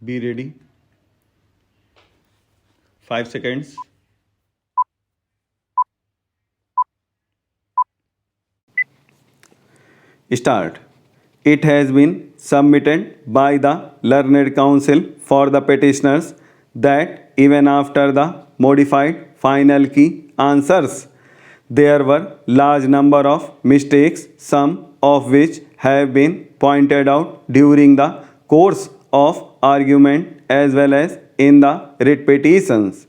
Be ready. 5 seconds. Start. It has been submitted by the Learned Council for the petitioners that even after the modified final key answers, there were large number of mistakes, some of which have been pointed out during the course of argument as well as in the writ petitions.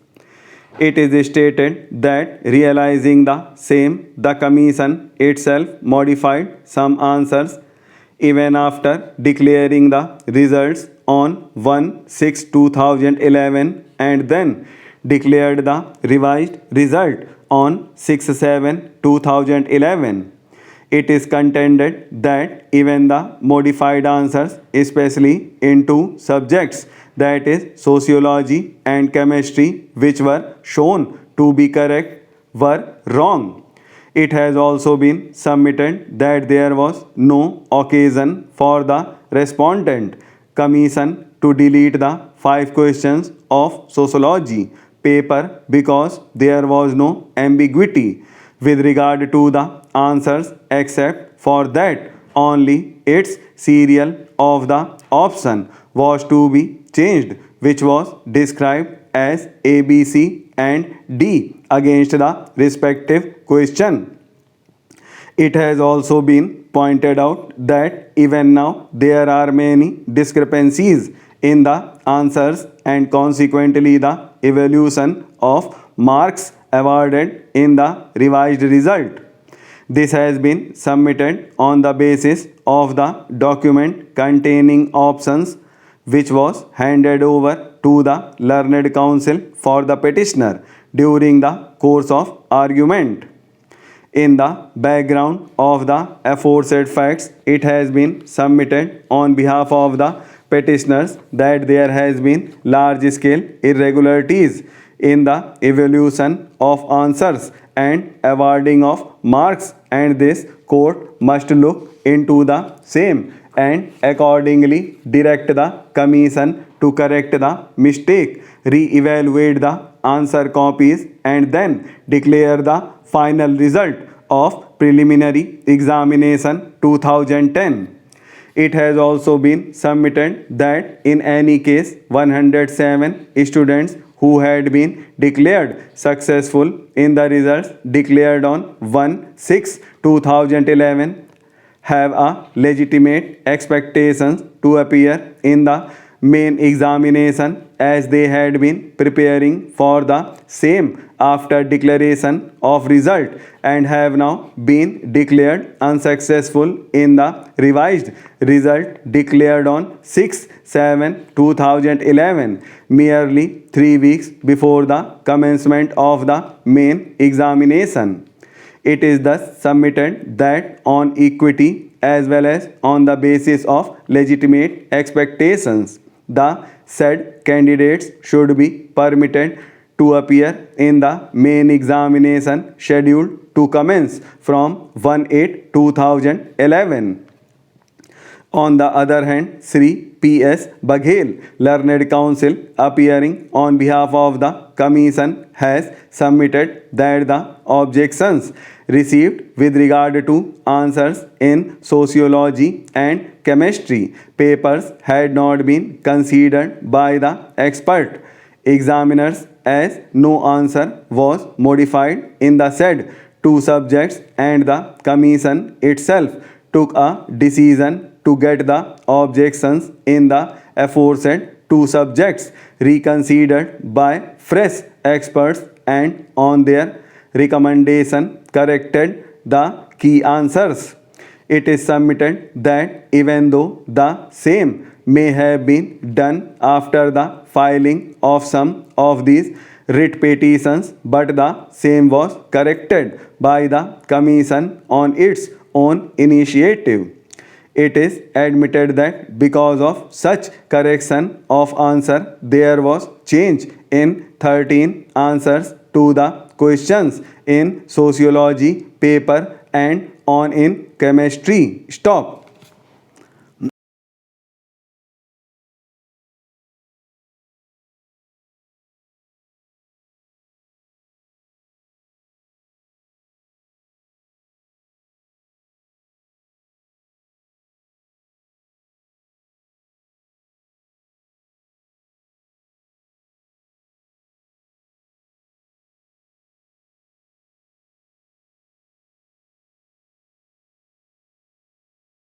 It is stated that realizing the same, the Commission itself modified some answers even after declaring the results on 1/6/2011 and then declared the revised result on 6/7/2011. It is contended that even the modified answers, especially in two subjects, that is sociology and chemistry, which were shown to be correct, were wrong. It has also been submitted that there was no occasion for the respondent commission to delete the 5 questions of sociology paper because there was no ambiguity with regard to the answers except for that only its serial of the option was to be changed, which was described as A, B, C and D against the respective question. It has also been pointed out that even now there are many discrepancies in the answers and consequently the evaluation of marks awarded in the revised result. This has been submitted on the basis of the document containing options which was handed over to the Learned Council for the petitioner during the course of argument. In the background of the aforesaid facts, it has been submitted on behalf of the petitioners that there has been large-scale irregularities in the evaluation of answers and awarding of marks, and this court must look into the same and accordingly direct the commission to correct the mistake, re-evaluate the answer copies and then declare the final result of preliminary examination 2010. It has also been submitted that in any case 107 students who had been declared successful in the results declared on 1/6/2011 have a legitimate expectations to appear in the main examination as they had been preparing for the same after declaration of result and have now been declared unsuccessful in the revised result declared on 6/7/2011, merely 3 weeks before the commencement of the main examination. It is thus submitted that on equity as well as on the basis of legitimate expectations, the said candidates should be permitted to appear in the main examination scheduled to commence from 1/8/2011. On the other hand, Sri P.S. Baghel, Learned Council, appearing on behalf of the Commission, has submitted that the objections received with regard to answers in sociology and chemistry papers had not been considered by the expert examiners as no answer was modified in the said 2 subjects and the Commission itself took a decision to get the objections in the aforesaid 2 subjects reconsidered by fresh experts and on their recommendation corrected the key answers. It is submitted that even though the same may have been done after the filing of some of these writ petitions, but the same was corrected by the Commission on its own initiative. It is admitted that because of such correction of answer, there was change in 13 answers to the questions in sociology paper and on in chemistry. Stop.